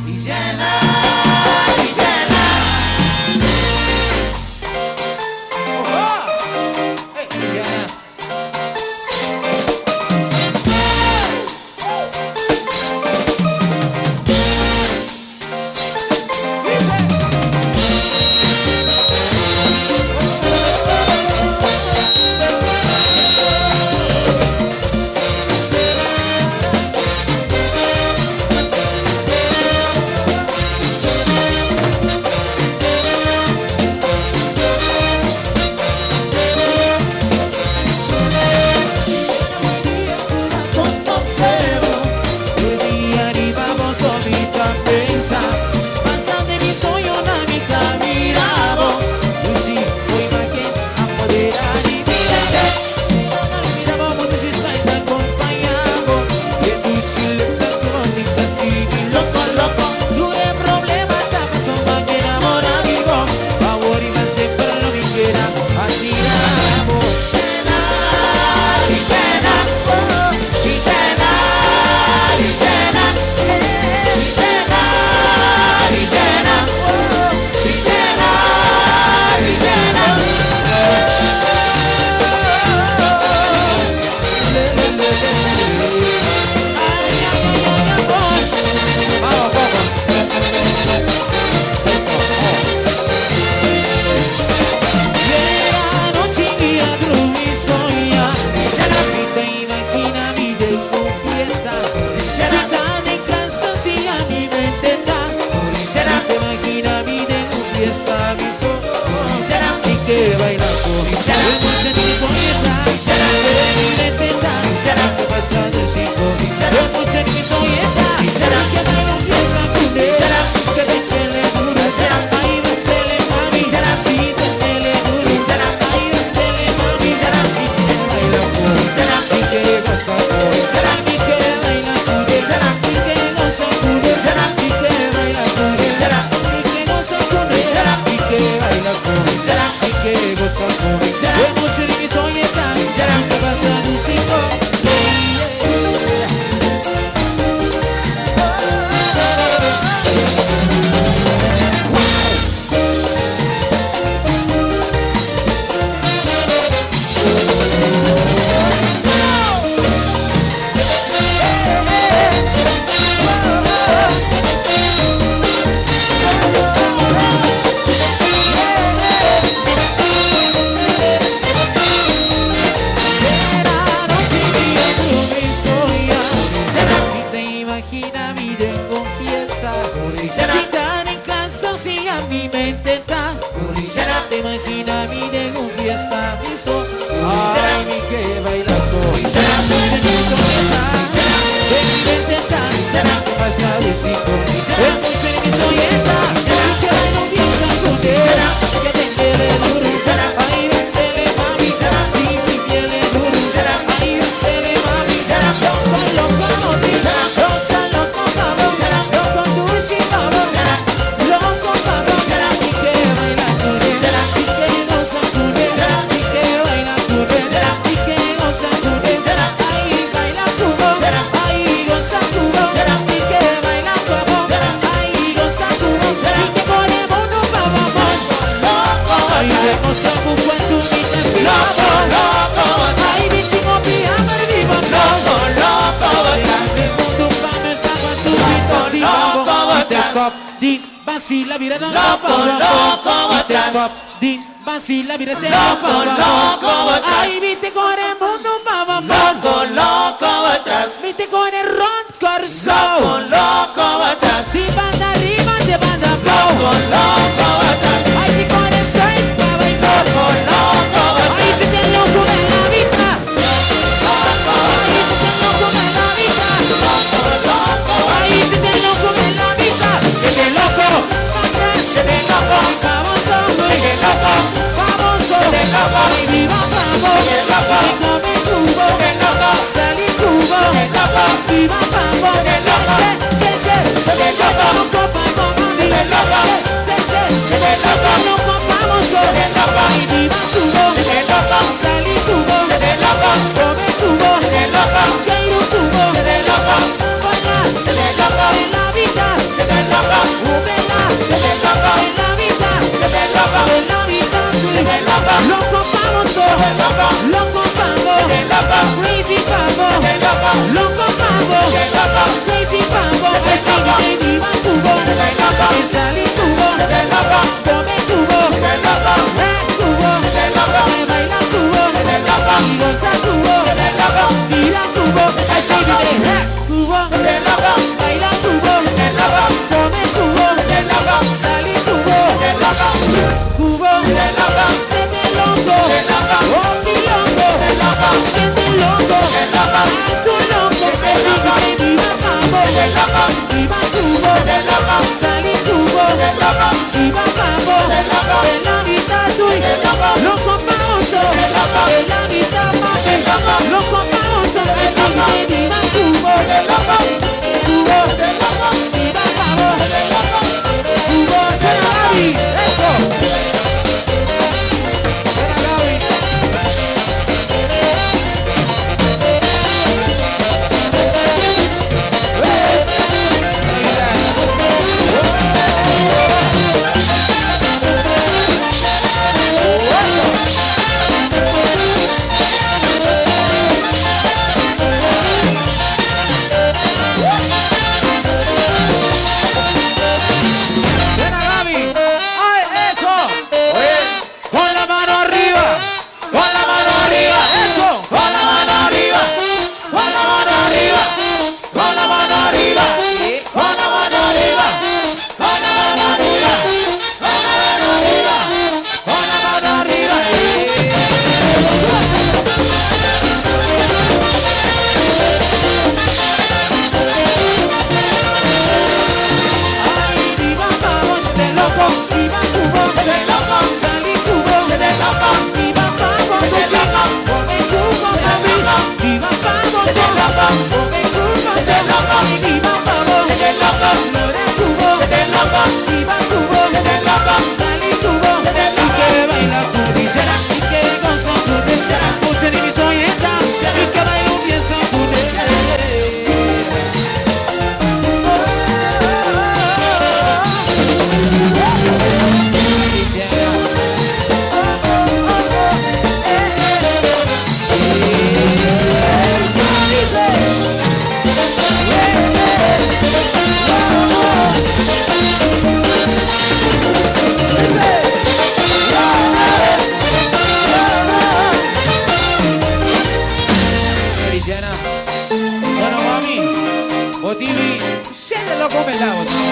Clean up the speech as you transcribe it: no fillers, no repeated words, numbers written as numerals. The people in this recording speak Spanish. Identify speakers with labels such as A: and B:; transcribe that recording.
A: y llena, y llena. Oh, y llena.
B: Vacila, mira, no,
A: loco, loco,
B: y te stop, di, vacila, mira, se
A: loco, loco, atrás.
B: Ay, viste con el mundo, mamá,
A: loco, loco, atrás.
B: Viste con el ron corso,
A: loco, loco, atrás.
B: Di banda arriba, de banda
A: loco, loco, atrás.
B: Ay, di con el soy, pa' bailar,
A: loco, loco, atrás.
B: Ay, se te loco en la vida, ay, se te loco en la vida, ay, se te loco en la vida,
A: se te loco, se te loco,
B: famoso,
A: se te loco,
B: famoso,
A: se te loco,
B: ay, viva Pavo,
A: se te loco,
B: come cubo,
A: se te loco,
B: salí cubo,
A: se te loco,
B: viva Pavo,
A: se te loco.
B: Viva Pavo, de la vida tuya, loco famoso, de la vida papi, loco famoso, así que viva Cubo, Cubo, viva Pavo, Cubo, será Gaby, eso. Será Gaby. Será Gaby. ¡Ay, eso! Con la mano arriba. Con la mano arriba. Eso.
A: Con la mano arriba, con la mano arriba, con la mano arriba, con la mano arriba, con la mano arriba, con la mano arriba, con la mano arriba.
B: Ay, viva Pavos de loco, viva Cubo,
A: De loco,
B: salí Cubo,
A: de loco,
B: viva Pavos,
A: de loco,
B: come Cubo, papi, viva Pavos,
A: de loco,
B: come Cubo,
A: de loco,
B: viva Pavos,
A: de loco,
B: Lora Cubo,
A: de loco,
B: viva Cubo,
A: de loco,
B: salí Cubo, y que baila cudillera, y que goza cudillera, escuchen y mis oyentas, y que baila un pienso Feliciana, sono mami, motivi, sceglielo come la usa.